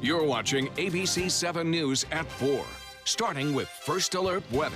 You're watching ABC 7 News at 4, starting with First Alert Weather.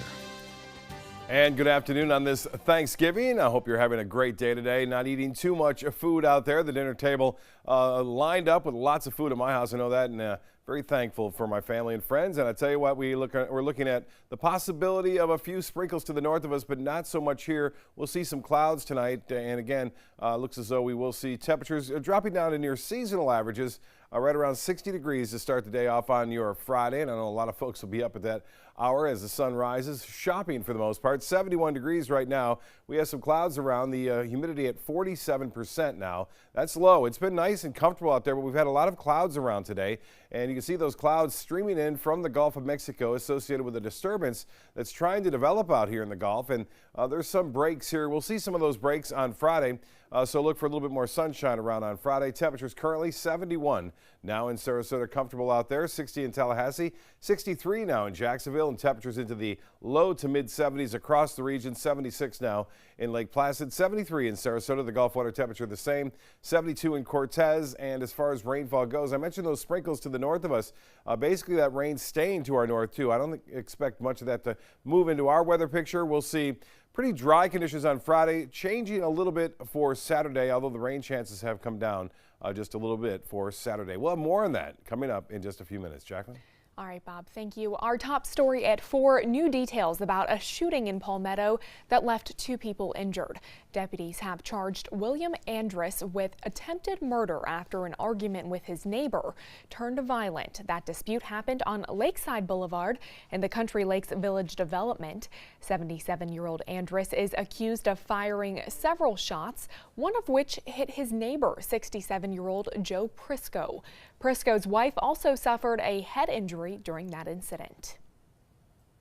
And good afternoon on this Thanksgiving. I hope you're having a great day today, not eating too much food out there. The dinner table lined up with lots of food at my house. I know that, and very thankful for my family and friends. And I tell you what, we're looking at the possibility of a few sprinkles to the north of us, but not so much here. We'll see some clouds tonight, and again, looks as though we will see temperatures dropping down to near seasonal averages. Right around 60 degrees to start the day off on your Friday, and I know a lot of folks will be up at that hour as the sun rises, shopping for the most part. 71 degrees right now. We have some clouds around, the humidity at 47% now. That's low. It's been nice and comfortable out there, but we've had a lot of clouds around today, and you can see those clouds streaming in from the Gulf of Mexico associated with a disturbance that's trying to develop out here in the Gulf, and there's some breaks here. We'll see some of those breaks on Friday, so look for a little bit more sunshine around on Friday. Temperatures currently 71 now in Sarasota, comfortable out there, 60 in Tallahassee, 63 now in Jacksonville, and temperatures into the low to mid 70s across the region, 76 now in Lake Placid, 73 in Sarasota, the Gulf water temperature the same, 72 in Cortez. And as far as rainfall goes, I mentioned those sprinkles to the north of us. Basically that rain staying to our north too. I don't expect much of that to move into our weather picture. We'll see pretty dry conditions on Friday, changing a little bit for Saturday, although the rain chances have come down just a little bit for Saturday. We'll have more on that coming up in just a few minutes. Jacqueline? All right, Bob, thank you. Our top story at 4, new details about a shooting in Palmetto that left 2 people injured. Deputies have charged William Andrus with attempted murder after an argument with his neighbor turned violent. That dispute happened on Lakeside Boulevard in the Country Lakes Village development. 77-year-old Andrus is accused of firing several shots, one of which hit his neighbor, 67-year-old Joe Prisco. Prisco's wife also suffered a head injury during that incident.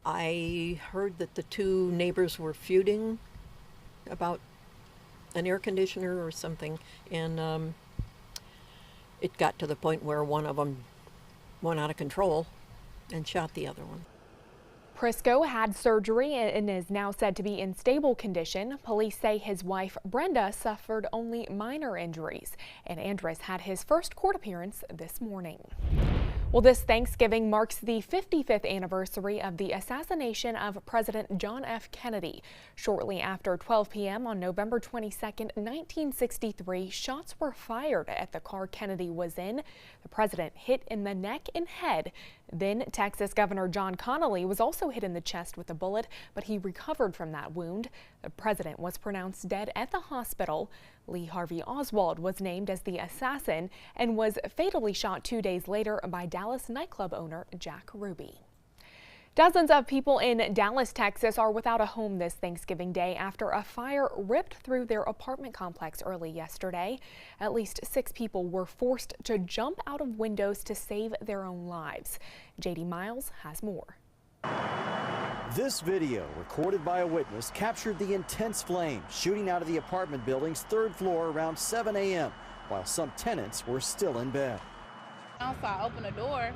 I heard that the 2 neighbors were feuding about an air conditioner or something, and it got to the point where one of them went out of control and shot the other one. Prisco had surgery and is now said to be in stable condition. Police say his wife Brenda suffered only minor injuries, and Andrus had his first court appearance this morning. Well, this Thanksgiving marks the 55th anniversary of the assassination of President John F. Kennedy. Shortly after 12 p.m. on November 22, 1963, shots were fired at the car Kennedy was in. The president hit in the neck and head. Then Texas Governor John Connally was also hit in the chest with a bullet, but he recovered from that wound. The president was pronounced dead at the hospital. Lee Harvey Oswald was named as the assassin and was fatally shot 2 days later by Dallas nightclub owner Jack Ruby. Dozens of people in Dallas, Texas are without a home this Thanksgiving Day after a fire ripped through their apartment complex early yesterday. At least 6 people were forced to jump out of windows to save their own lives. JD Miles has more. This video, recorded by a witness, captured the intense flames shooting out of the apartment building's 3rd floor around 7 a.m. while some tenants were still in bed. Also, I opened the door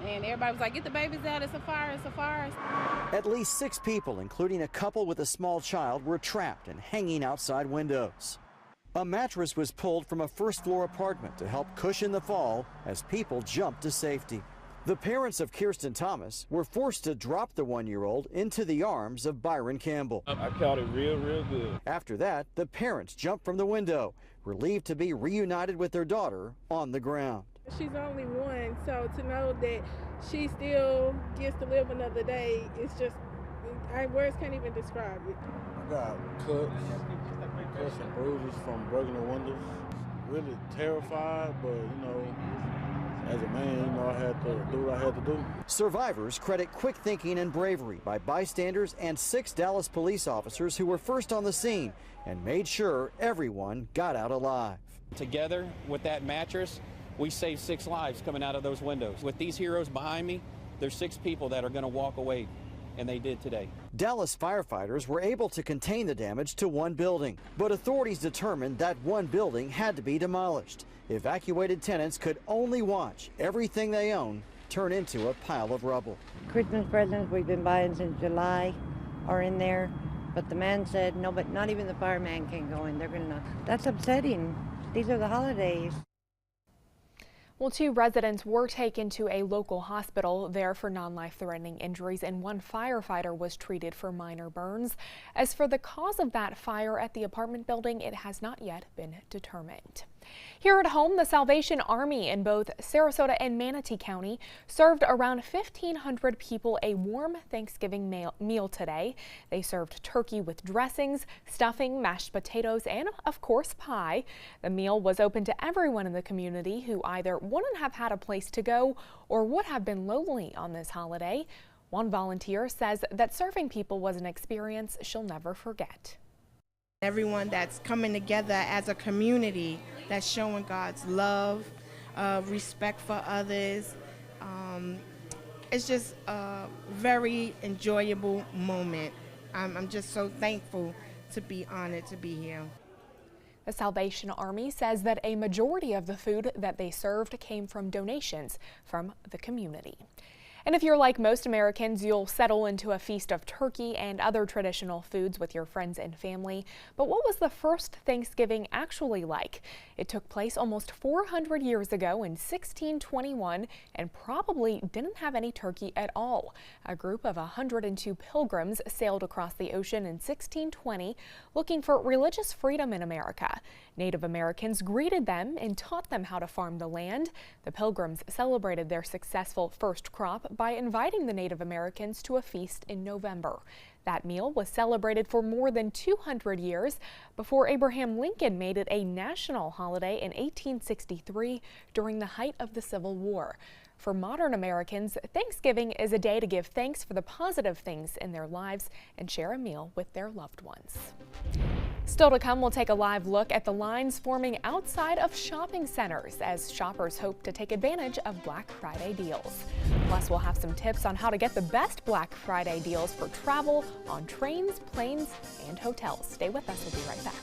and everybody was like, "Get the babies out, it's a fire, it's a fire." At least 6 people, including a couple with a small child, were trapped and hanging outside windows. A mattress was pulled from a 1st floor apartment to help cushion the fall as people jumped to safety. The parents of Kirsten Thomas were forced to drop the 1-year-old into the arms of Byron Campbell. I caught it real good. After that, the parents jumped from the window, relieved to be reunited with their daughter on the ground. She's only 1, so to know that she still gets to live another day, it's just, words can't even describe it. I got cuts and bruises from breaking the windows. Really terrified, but as a man, I had to do what I had to do. Survivors credit quick thinking and bravery by bystanders and 6 Dallas police officers who were first on the scene and made sure everyone got out alive. Together with that mattress, we saved 6 lives coming out of those windows. With these heroes behind me, there's 6 people that are going to walk away, and they did today. Dallas firefighters were able to contain the damage to 1 building, but authorities determined that 1 building had to be demolished. Evacuated tenants could only watch everything they own turn into a pile of rubble. Christmas presents we've been buying since July are in there, but the man said no, but not even the fireman can go in. They're gonna. That's upsetting. These are the holidays. Well, 2 residents were taken to a local hospital there for non-life-threatening injuries, and 1 firefighter was treated for minor burns. As for the cause of that fire at the apartment building, it has not yet been determined. Here at home, the Salvation Army in both Sarasota and Manatee County served around 1,500 people a warm Thanksgiving meal today. They served turkey with dressings, stuffing, mashed potatoes, and of course pie. The meal was open to everyone in the community who either wouldn't have had a place to go or would have been lonely on this holiday. One volunteer says that serving people was an experience she'll never forget. Everyone that's coming together as a community, that's showing God's love, respect for others. It's just a very enjoyable moment. I'm just so thankful to be honored to be here. The Salvation Army says that a majority of the food that they served came from donations from the community. And if you're like most Americans, you'll settle into a feast of turkey and other traditional foods with your friends and family. But what was the first Thanksgiving actually like? It took place almost 400 years ago in 1621 and probably didn't have any turkey at all. A group of 102 pilgrims sailed across the ocean in 1620 looking for religious freedom in America. Native Americans greeted them and taught them how to farm the land. The pilgrims celebrated their successful first crop by inviting the Native Americans to a feast in November. That meal was celebrated for more than 200 years before Abraham Lincoln made it a national holiday in 1863 during the height of the Civil War. For modern Americans, Thanksgiving is a day to give thanks for the positive things in their lives and share a meal with their loved ones. Still to come, we'll take a live look at the lines forming outside of shopping centers as shoppers hope to take advantage of Black Friday deals. Plus, we'll have some tips on how to get the best Black Friday deals for travel on trains, planes, and hotels. Stay with us. We'll be right back.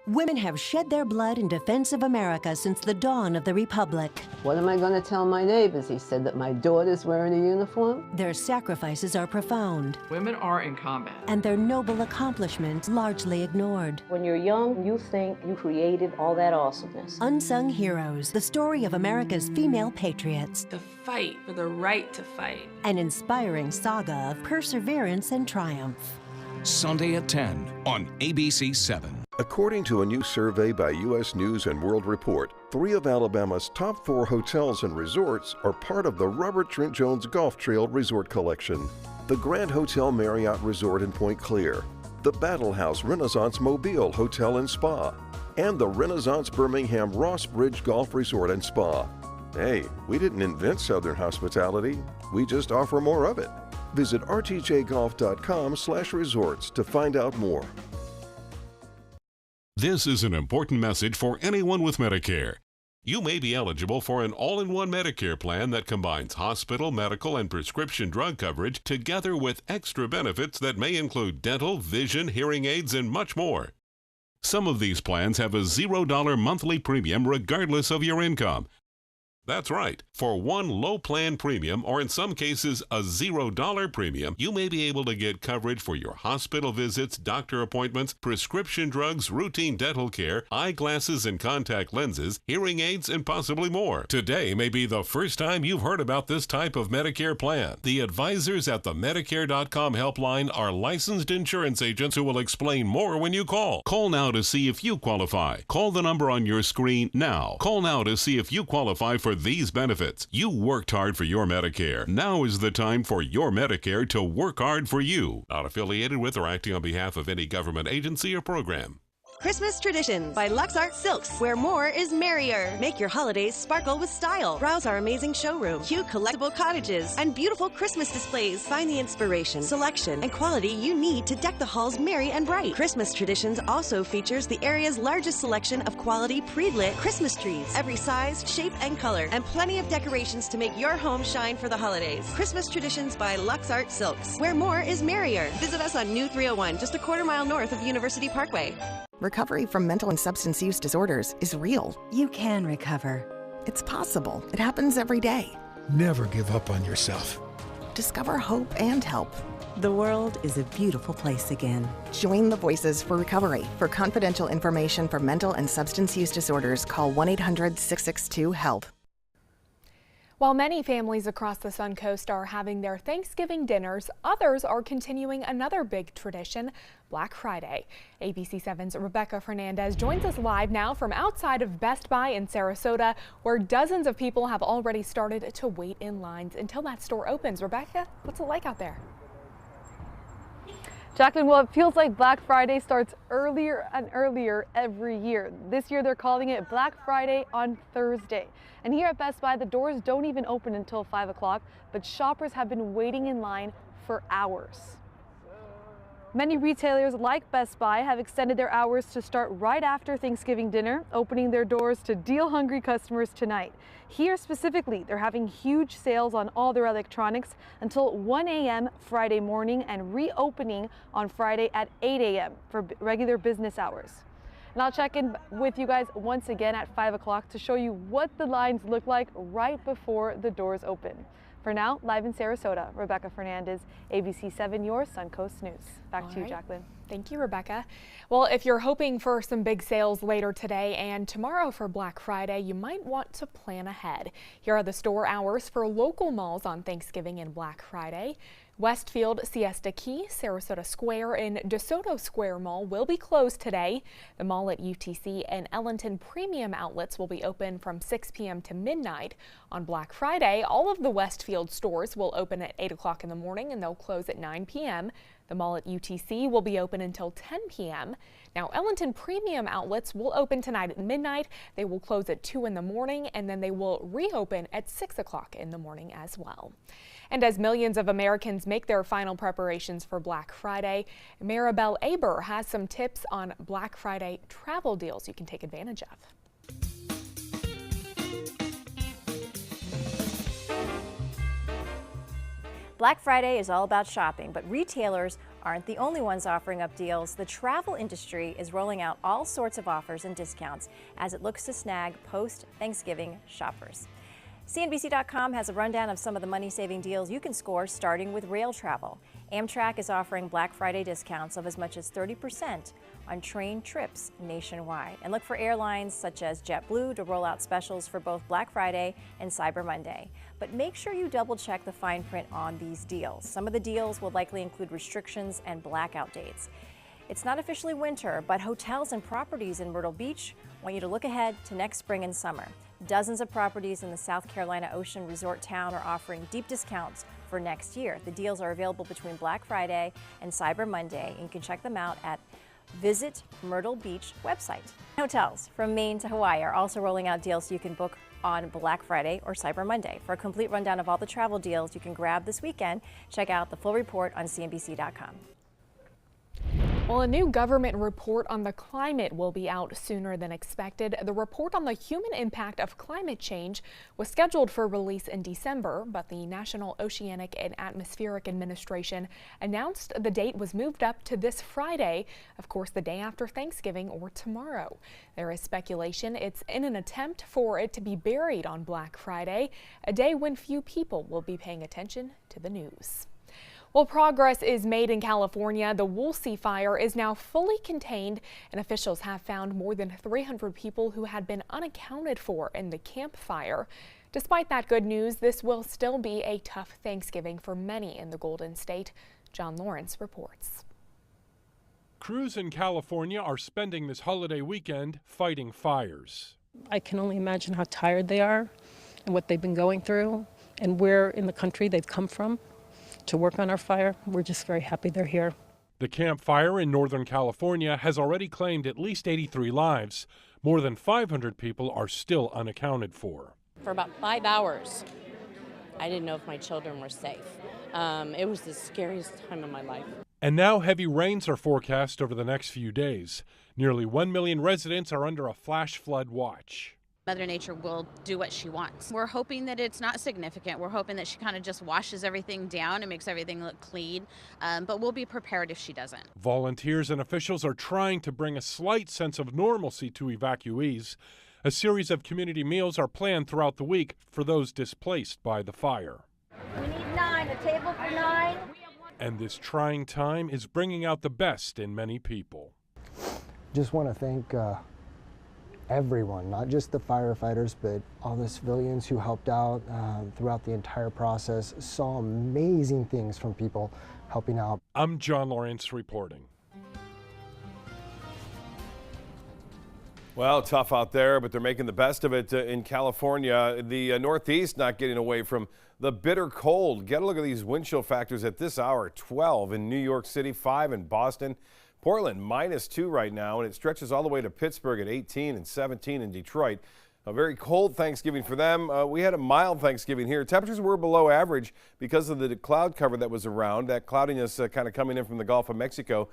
Women have shed their blood in defense of America since the dawn of the Republic. What am I going to tell my neighbors? He said that my daughter's wearing a uniform. Their sacrifices are profound. Women are in combat. And their noble accomplishments largely ignored. When you're young, you think you created all that awesomeness. Unsung Heroes, the story of America's female patriots. The fight for the right to fight. An inspiring saga of perseverance and triumph. Sunday at 10 on ABC 7. According to a new survey by U.S. News & World Report, 3 of Alabama's top 4 hotels and resorts are part of the Robert Trent Jones Golf Trail Resort Collection. The Grand Hotel Marriott Resort in Point Clear, the Battle House Renaissance Mobile Hotel and Spa, and the Renaissance Birmingham Ross Bridge Golf Resort and Spa. Hey, we didn't invent Southern hospitality, we just offer more of it. Visit rtjgolf.com/resorts to find out more. This is an important message for anyone with Medicare. You may be eligible for an all-in-one Medicare plan that combines hospital, medical, and prescription drug coverage together with extra benefits that may include dental, vision, hearing aids, and much more. Some of these plans have a $0 monthly premium regardless of your income. That's right. For one low plan premium, or in some cases a $0 premium, you may be able to get coverage for your hospital visits, doctor appointments, prescription drugs, routine dental care, eyeglasses and contact lenses, hearing aids, and possibly more. Today may be the first time you've heard about this type of Medicare plan. The advisors at the Medicare.com helpline are licensed insurance agents who will explain more when you call. Call now to see if you qualify. Call the number on your screen now. Call now to see if you qualify for these benefits. You worked hard for your Medicare. Now is the time for your Medicare to work hard for you. Not affiliated with or acting on behalf of any government agency or program. Christmas Traditions by Lux Art Silks, where more is merrier. Make your holidays sparkle with style. Browse our amazing showroom, cute collectible cottages, and beautiful Christmas displays. Find the inspiration, selection, and quality you need to deck the halls merry and bright. Christmas Traditions also features the area's largest selection of quality pre-lit Christmas trees, every size, shape, and color, and plenty of decorations to make your home shine for the holidays. Christmas Traditions by Lux Art Silks, where more is merrier. Visit us on New 301, just a quarter-mile north of University Parkway. Recovery from mental and substance use disorders is real. You can recover. It's possible. It happens every day. Never give up on yourself. Discover hope and help. The world is a beautiful place again. Join the Voices for Recovery. For confidential information for mental and substance use disorders, call 1-800-662-HELP. While many families across the Suncoast are having their Thanksgiving dinners, others are continuing another big tradition, Black Friday. ABC 7's Rebecca Fernandez joins us live now from outside of Best Buy in Sarasota, where dozens of people have already started to wait in lines until that store opens. Rebecca, what's it like out there? Jacqueline, well, it feels like Black Friday starts earlier and earlier every year. This year they're calling it Black Friday on Thursday. And here at Best Buy, the doors don't even open until 5 o'clock, but shoppers have been waiting in line for hours. Many retailers like Best Buy have extended their hours to start right after Thanksgiving dinner, opening their doors to deal-hungry customers tonight. Here specifically, they're having huge sales on all their electronics until 1 a.m. Friday morning and reopening on Friday at 8 a.m. for regular business hours. And I'll check in with you guys once again at 5 o'clock to show you what the lines look like right before the doors open. For now, live in Sarasota, Rebecca Fernandez, ABC 7, your Suncoast News. Back to you, Jacqueline. Thank you, Rebecca. Well, if you're hoping for some big sales later today and tomorrow for Black Friday, you might want to plan ahead. Here are the store hours for local malls on Thanksgiving and Black Friday. Westfield, Siesta Key, Sarasota Square, and DeSoto Square Mall will be closed today. The mall at UTC and Ellington Premium Outlets will be open from 6 p.m. to midnight. On Black Friday, all of the Westfield stores will open at 8 o'clock in the morning and they'll close at 9 p.m. The mall at UTC will be open until 10 p.m. Now, Ellington Premium Outlets will open tonight at midnight. They will close at 2 in the morning and then they will reopen at 6 o'clock in the morning as well. And as millions of Americans make their final preparations for Black Friday, Maribel Aber has some tips on Black Friday travel deals you can take advantage of. Black Friday is all about shopping, but retailers aren't the only ones offering up deals. The travel industry is rolling out all sorts of offers and discounts as it looks to snag post-Thanksgiving shoppers. CNBC.com has a rundown of some of the money-saving deals you can score, starting with rail travel. Amtrak is offering Black Friday discounts of as much as 30% on train trips nationwide. And look for airlines such as JetBlue to roll out specials for both Black Friday and Cyber Monday. But make sure you double-check the fine print on these deals. Some of the deals will likely include restrictions and blackout dates. It's not officially winter, but hotels and properties in Myrtle Beach want you to look ahead to next spring and summer. Dozens of properties in the South Carolina Ocean Resort town are offering deep discounts for next year. The deals are available between Black Friday and Cyber Monday, and you can check them out at Visit Myrtle Beach website. Hotels from Maine to Hawaii are also rolling out deals so you can book on Black Friday or Cyber Monday. For a complete rundown of all the travel deals you can grab this weekend, check out the full report on CNBC.com. Well, a new government report on the climate will be out sooner than expected. The report on the human impact of climate change was scheduled for release in December, but the National Oceanic and Atmospheric Administration announced the date was moved up to this Friday, of course, the day after Thanksgiving or tomorrow. There is speculation it's in an attempt for it to be buried on Black Friday, a day when few people will be paying attention to the news. Well, progress is made in California. The Woolsey fire is now fully contained, and officials have found more than 300 people who had been unaccounted for in the Camp Fire. Despite that good news, this will still be a tough Thanksgiving for many in the Golden State. John Lawrence reports. Crews in California are spending this holiday weekend fighting fires. I can only imagine how tired they are and what they've been going through and where in the country they've come from to work on our fire. We're just very happy they're here. The Camp Fire in Northern California has already claimed at least 83 lives. More than 500 people are still unaccounted for. For about 5 hours, I didn't know if my children were safe. It was the scariest time of my life. And now heavy rains are forecast over the next few days. Nearly 1 million residents are under a flash flood watch. Mother Nature will do what she wants. We're hoping that it's not significant. We're hoping that she kind of just washes everything down and makes everything look clean, but we'll be prepared if she doesn't. Volunteers and officials are trying to bring a slight sense of normalcy to evacuees. A series of community meals are planned throughout the week for those displaced by the fire. We need 9, a table for 9. And this trying time is bringing out the best in many people. Just want to thank everyone, not just the firefighters, but all the civilians who helped out throughout the entire process. Saw amazing things from people helping out. I'm John Lawrence reporting. Well, tough out there, but they're making the best of it in California. The Northeast not getting away from the bitter cold. Get a look at these wind chill factors at this hour. 12 in New York City, 5 in Boston. Portland -2 right now, and it stretches all the way to Pittsburgh at 18 and 17 in Detroit. A very cold Thanksgiving for them. We had a mild Thanksgiving here. Temperatures were below average because of the cloud cover that was around. That cloudiness kind of coming in from the Gulf of Mexico,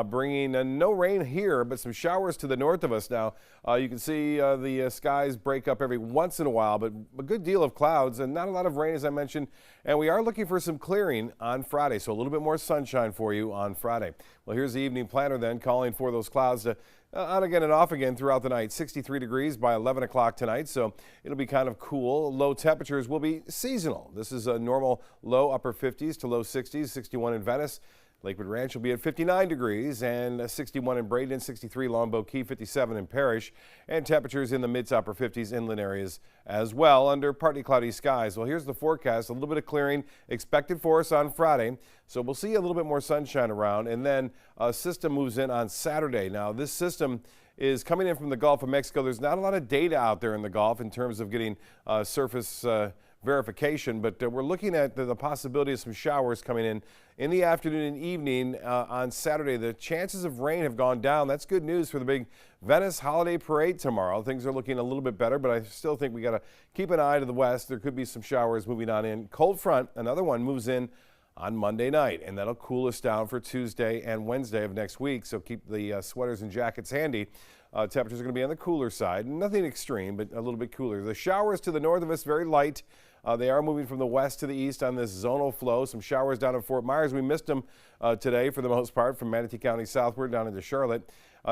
bringing no rain here, but some showers to the north of us now. You can see the skies break up every once in a while, but a good deal of clouds and not a lot of rain, as I mentioned. And we are looking for some clearing on Friday, so a little bit more sunshine for you on Friday. Well, here's the evening planner then calling for those clouds to on again and off again throughout the night. 63 degrees by 11 o'clock tonight, so it'll be kind of cool. Low temperatures will be seasonal. This is a normal low upper 50s to low 60s, 61 in Venice. Lakewood Ranch will be at 59 degrees and 61 in Braden, 63 Longboat Key, 57 in Parrish, and temperatures in the mid to upper 50s inland areas as well under partly cloudy skies. Well, here's the forecast. A little bit of clearing expected for us on Friday, so we'll see a little bit more sunshine around, and then a system moves in on Saturday. Now, this system is coming in from the Gulf of Mexico. There's not a lot of data out there in the Gulf in terms of getting surface verification, but we're looking at the possibility of some showers coming in the afternoon and evening on Saturday. The chances of rain have gone down. That's good news for the big Venice holiday parade tomorrow. Things are looking a little bit better, but I still think we got to keep an eye to the west. There could be some showers moving on in. Cold front, another one, moves in on Monday night, and that'll cool us down for Tuesday and Wednesday of next week, so keep the sweaters and jackets handy. Temperatures are going to be on the cooler side. Nothing extreme, but a little bit cooler. The showers to the north of us, very light. They are moving from the west to the east on this zonal flow. Some showers down in Fort Myers. We missed them today for the most part from Manatee County southward down into Charlotte.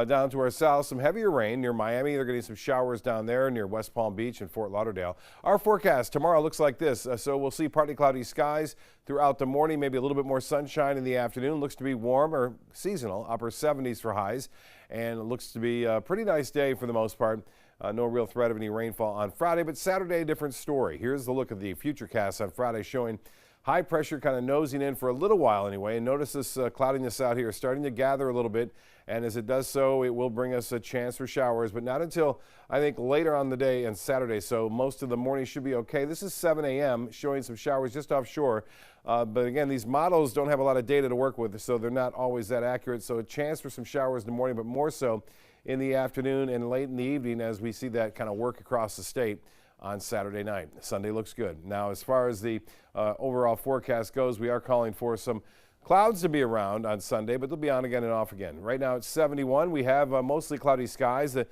Down to our south, some heavier rain near Miami. They're getting some showers down there near West Palm Beach and Fort Lauderdale. Our forecast tomorrow looks like this. So we'll see partly cloudy skies throughout the morning, maybe a little bit more sunshine in the afternoon. Looks to be warm or seasonal, upper 70s for highs. And it looks to be a pretty nice day for the most part. No real threat of any rainfall on Friday, but Saturday, different story. Here's the look of the futurecast on Friday, showing high pressure kind of nosing in for a little while anyway. And notice this cloudiness out here starting to gather a little bit. And as it does so, it will bring us a chance for showers, but not until, I think, later on the day and Saturday. So most of the morning should be okay. This is 7 a.m. showing some showers just offshore. But again, these models don't have a lot of data to work with, so they're not always that accurate. So a chance for some showers in the morning, but more so in the afternoon and late in the evening as we see that kind of work across the state on Saturday night. Sunday looks good. Now, as far as the overall forecast goes, we are calling for some clouds to be around on Sunday, but they'll be on again and off again. Right now it's 71. We have mostly cloudy skies. The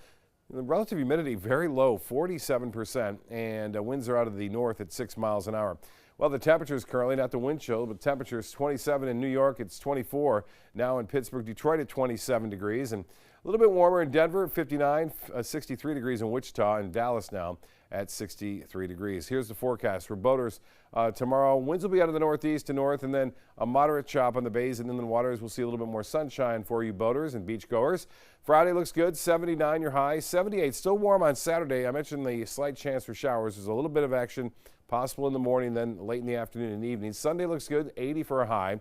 relative humidity very low, 47%, and winds are out of the north at 6 miles an hour. Well, the temperatures currently, not the wind chill, but temperatures 27 in New York. It's 24 now in Pittsburgh, Detroit at 27 degrees, and a little bit warmer in Denver at 59, 63 degrees in Wichita, and Dallas now at 63 degrees. Here's the forecast for boaters tomorrow. Winds will be out of the northeast to north, and then a moderate chop on the bays and inland waters. We'll see a little bit more sunshine for you boaters and beach goers. Friday looks good, 79 your high, 78 still warm on Saturday. I mentioned the slight chance for showers. There's a little bit of action possible in the morning, then late in the afternoon and evening. Sunday looks good, 80 for a high.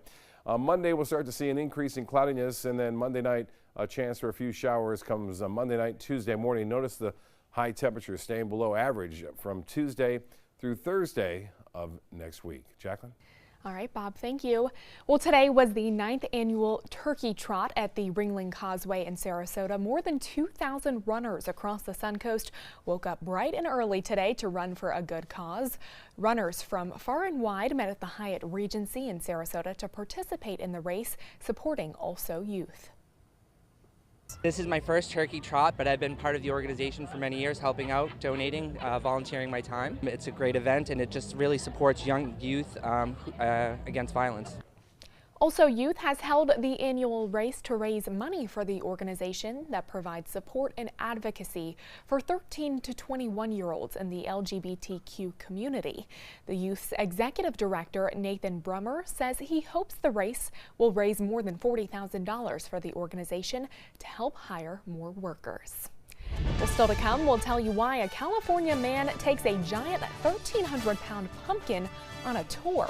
Monday we'll start to see an increase in cloudiness, and then Monday night a chance for a few showers comes Monday night, Tuesday morning. Notice the high temperatures staying below average from Tuesday through Thursday of next week. Jacqueline? All right, Bob, thank you. Well, today was the 9th annual Turkey Trot at the Ringling Causeway in Sarasota. More than 2,000 runners across the Suncoast woke up bright and early today to run for a good cause. Runners from far and wide met at the Hyatt Regency in Sarasota to participate in the race, supporting Also Youth. This is my first Turkey Trot, but I've been part of the organization for many years, helping out, donating, volunteering my time. It's a great event, and it just really supports young youth against violence. Also, Youth has held the annual race to raise money for the organization that provides support and advocacy for 13 to 21-year-olds in the LGBTQ community. The Youth's executive director, Nathan Brummer, says he hopes the race will raise more than $40,000 for the organization to help hire more workers. Well, still to come, we'll tell you why a California man takes a giant 1,300-pound pumpkin on a tour.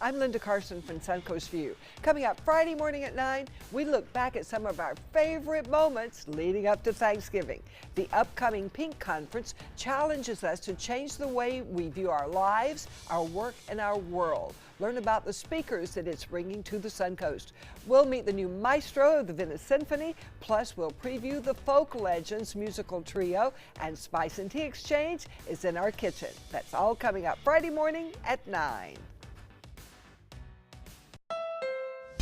I'm Linda Carson from Suncoast View. Coming up Friday morning at 9, we look back at some of our favorite moments leading up to Thanksgiving. The upcoming Pink Conference challenges us to change the way we view our lives, our work, and our world. Learn about the speakers that it's bringing to the Suncoast. We'll meet the new maestro of the Venice Symphony, plus we'll preview the Folk Legends musical trio, and Spice and Tea Exchange is in our kitchen. That's all coming up Friday morning at 9.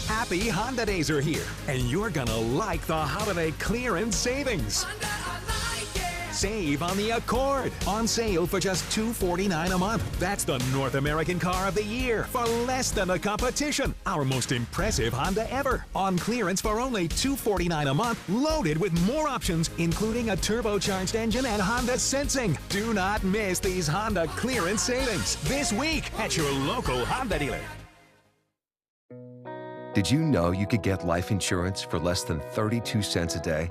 Happy Honda Days are here, and you're gonna like the holiday clearance savings. Save on the Accord, on sale for just $249 a month. That's the North American car of the year for less than the competition. Our most impressive Honda ever, on clearance for only $249 a month, loaded with more options, including a turbocharged engine and Honda Sensing. Do not miss these Honda clearance savings this week at your local Honda dealer. Did you know you could get life insurance for less than 32 cents a day?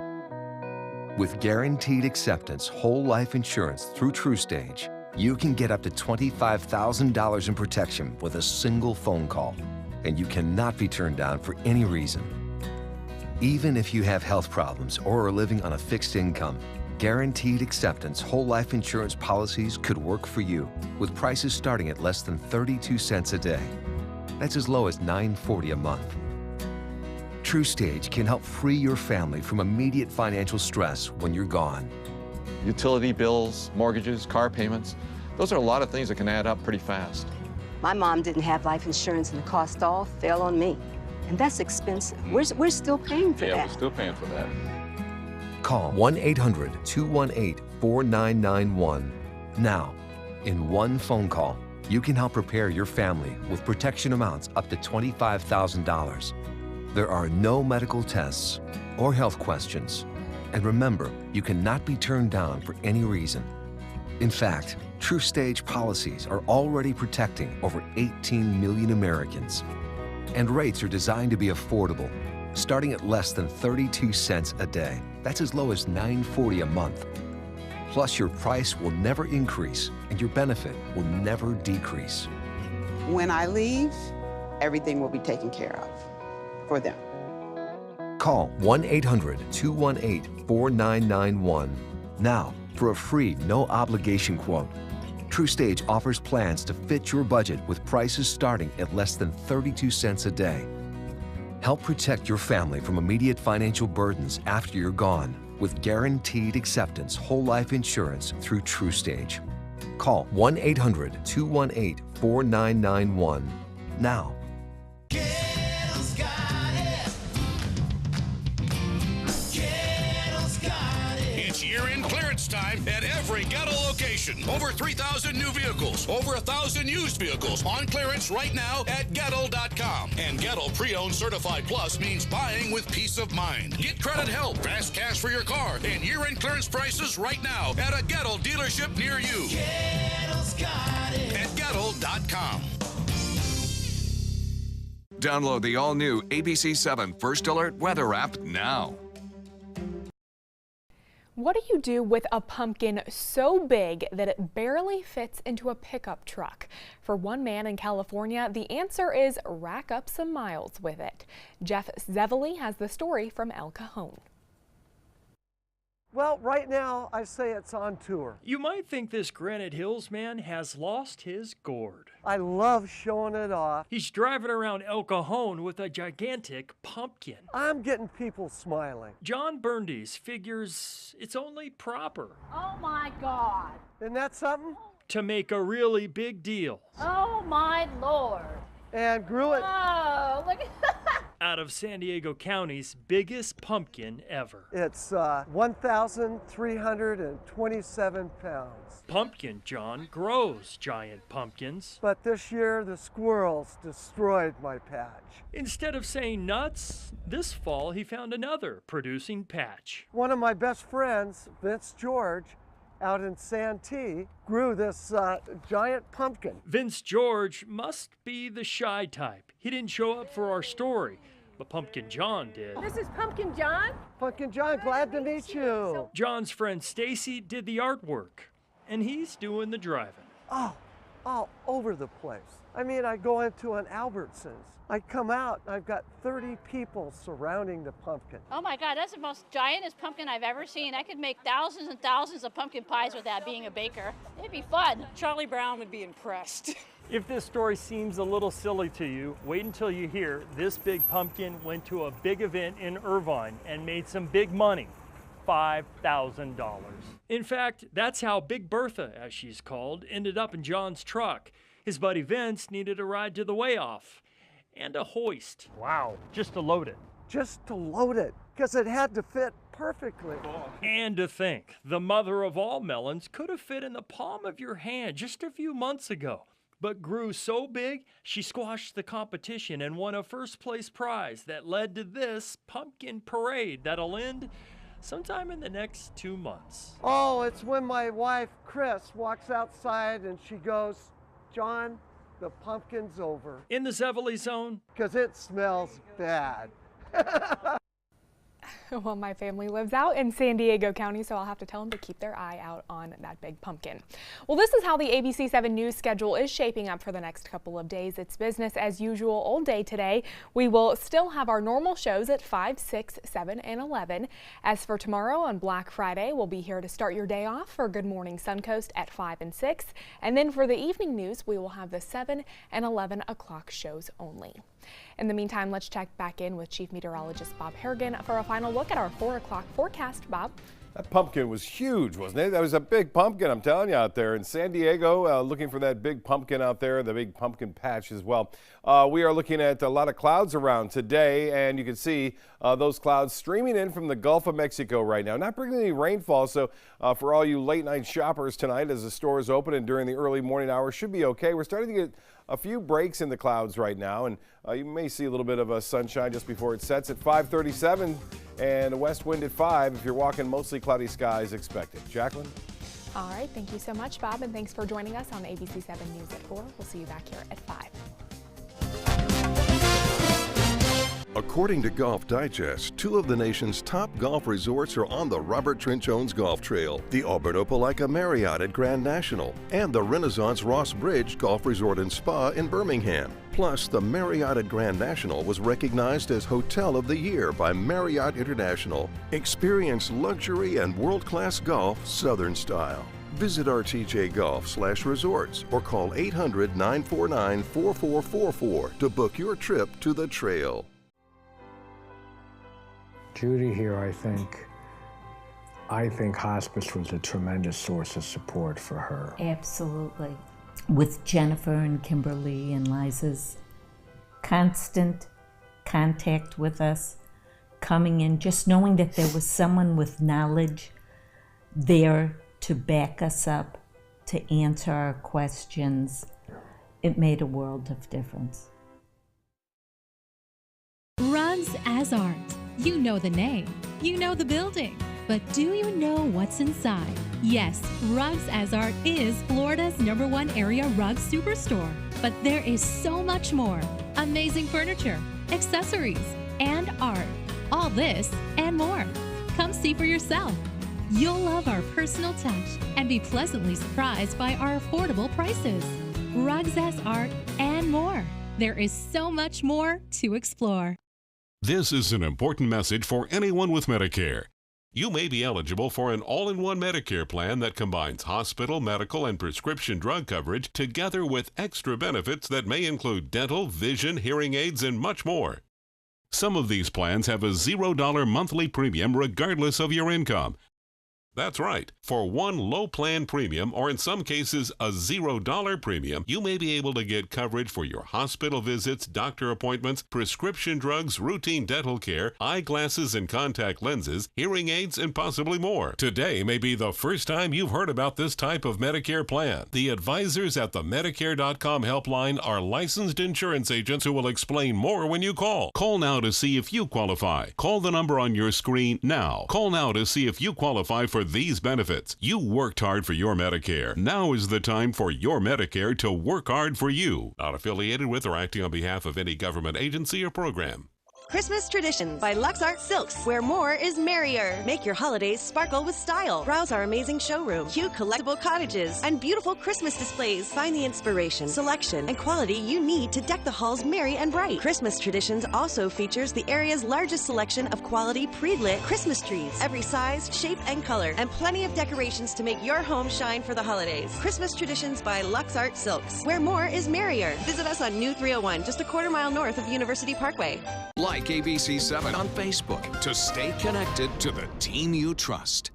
With Guaranteed Acceptance whole life insurance through TruStage, you can get up to $25,000 in protection with a single phone call, and you cannot be turned down for any reason. Even if you have health problems or are living on a fixed income, Guaranteed Acceptance whole life insurance policies could work for you, with prices starting at less than 32 cents a day. That's as low as $9.40 a month. TruStage can help free your family from immediate financial stress when you're gone. Utility bills, mortgages, car payments, those are a lot of things that can add up pretty fast. My mom didn't have life insurance and the cost all fell on me. And that's expensive. We're still paying for that. Yeah, we're still paying for that. Call 1-800-218-4991 now. In one phone call, you can help prepare your family with protection amounts up to $25,000. There are no medical tests or health questions. And remember, you cannot be turned down for any reason. In fact, TruStage policies are already protecting over 18 million Americans. And rates are designed to be affordable, starting at less than 32 cents a day. That's as low as $9.40 a month. Plus, your price will never increase and your benefit will never decrease. When I leave, everything will be taken care of for them. Call 1-800-218-4991 now for a free, no-obligation quote. TruStage offers plans to fit your budget with prices starting at less than 32 cents a day. Help protect your family from immediate financial burdens after you're gone with Guaranteed Acceptance whole life insurance through TruStage. Call 1-800-218-4991 now. It's year-end clearance time at every Gettle location. Over 3,000 new vehicles, over 1,000 used vehicles on clearance right now at Gettle.com. And Gettle Pre-Owned Certified Plus means buying with peace of mind. Get credit help, fast cash for your car, and year-end clearance prices right now at a Gettle dealership near you. Gettle's got it. At Gettle.com. Download the all-new ABC7 First Alert weather app now. What do you do with a pumpkin so big that it barely fits into a pickup truck? For one man in California, the answer is rack up some miles with it. Jeff Zevely has the story from El Cajon. Well, right now, I say it's on tour. You might think this Granite Hills man has lost his gourd. I love showing it off. He's driving around El Cajon with a gigantic pumpkin. I'm getting people smiling. John Burndies figures it's only proper. Oh my God. Isn't that something? To make a really big deal. Oh my Lord. And grew it. Oh, look at out of San Diego County's biggest pumpkin ever. It's 1,327 pounds. Pumpkin John grows giant pumpkins. But this year, the squirrels destroyed my patch. Instead of saying nuts, this fall he found another producing patch. One of my best friends, Vince George, out in Santee, grew this giant pumpkin. Vince George must be the shy type. He didn't show up for our story, but Pumpkin John did. This is Pumpkin John. Pumpkin John, glad to meet you. John's friend Stacy did the artwork, and he's doing the driving. Oh, all over the place. I mean, I go into an Albertsons. I come out, and I've got 30 people surrounding the pumpkin. Oh my God, that's the most giantest pumpkin I've ever seen. I could make thousands and thousands of pumpkin pies with that, being a baker. It'd be fun. Charlie Brown would be impressed. If this story seems a little silly to you, wait until you hear this big pumpkin went to a big event in Irvine and made some big money. $5,000. In fact, that's how Big Bertha, as she's called, ended up in John's truck. His buddy Vince needed a ride to the weigh-off and a hoist. Wow, just to load it. Just to load it, because it had to fit perfectly. And to think, the mother of all melons could have fit in the palm of your hand just a few months ago, but grew so big, she squashed the competition and won a first-place prize that led to this pumpkin parade that'll end sometime in the next 2 months. Oh, it's when my wife, Chris, walks outside and she goes, John, the pumpkin's over. In the Zevely Zone? Because it smells bad. Well, my family lives out in San Diego County, so I'll have to tell them to keep their eye out on that big pumpkin. Well, this is how the ABC 7 news schedule is shaping up for the next couple of days. It's business as usual all day today. We will still have our normal shows at 5, 6, 7, and 11. As for tomorrow on Black Friday, we'll be here to start your day off for Good Morning Suncoast at 5 and 6. And then for the evening news, we will have the 7 and 11 o'clock shows only. In the meantime, let's check back in with Chief Meteorologist Bob Harrigan for a final look at our 4 o'clock forecast. Bob? That pumpkin was huge, wasn't it? That was a big pumpkin, I'm telling you, out there in San Diego. Looking for that big pumpkin out there, the big pumpkin patch as well. We are looking at a lot of clouds around today, and you can see those clouds streaming in from the Gulf of Mexico right now. Not bringing any rainfall, so for all you late night shoppers tonight as the stores open and during the early morning hours, should be okay. We're starting to get a few breaks in the clouds right now, and you may see a little bit of sunshine just before it sets at 5:37 and a west wind at 5 if you're walking mostly cloudy skies expected. Jacqueline? All right, thank you so much, Bob, and thanks for joining us on ABC 7 News at 4. We'll see you back here at 5. According to Golf Digest, 2 of the nation's top golf resorts are on the Robert Trent Jones Golf Trail, the Auburn Opelika Marriott at Grand National, and the Renaissance Ross Bridge Golf Resort and Spa in Birmingham. Plus, the Marriott at Grand National was recognized as Hotel of the Year by Marriott International. Experience luxury and world-class golf Southern style. Visit rtjgolf/resorts or call 800-949-4444 to book your trip to the trail. Judy here, I think hospice was a tremendous source of support for her. Absolutely. With Jennifer and Kimberly and Liza's constant contact with us, coming in, just knowing that there was someone with knowledge there to back us up, to answer our questions, it made a world of difference. Rugs as Art. You know the name, you know the building, but do you know what's inside? Yes, Rugs as Art is Florida's #1 area rug superstore, but there is so much more. Amazing furniture, accessories, and art. All this and more. Come see for yourself. You'll love our personal touch and be pleasantly surprised by our affordable prices. Rugs as Art and more. There is so much more to explore. This is an important message for anyone with Medicare. You may be eligible for an all-in-one Medicare plan that combines hospital, medical, and prescription drug coverage together with extra benefits that may include dental, vision, hearing aids, and much more. Some of these plans have a $0 monthly premium regardless of your income. That's right. For one low plan premium, or in some cases a $0 premium, you may be able to get coverage for your hospital visits, doctor appointments, prescription drugs, routine dental care, eyeglasses and contact lenses, hearing aids, and possibly more. Today may be the first time you've heard about this type of Medicare plan. The advisors at the Medicare.com helpline are licensed insurance agents who will explain more when you call. Call now to see if you qualify. Call the number on your screen now. Call now to see if you qualify for these benefits. You worked hard for your Medicare. Now is the time for your Medicare to work hard for you. Not affiliated with or acting on behalf of any government agency or program. Christmas Traditions by LuxArt Silks, where more is merrier. Make your holidays sparkle with style. Browse our amazing showroom, cute collectible cottages, and beautiful Christmas displays. Find the inspiration, selection, and quality you need to deck the halls merry and bright. Christmas Traditions also features the area's largest selection of quality pre-lit Christmas trees, every size, shape, and color, and plenty of decorations to make your home shine for the holidays. Christmas Traditions by LuxArt Silks, where more is merrier. Visit us on New 301, just a quarter-mile north of University Parkway. Like ABC7 on Facebook to stay connected to the team you trust.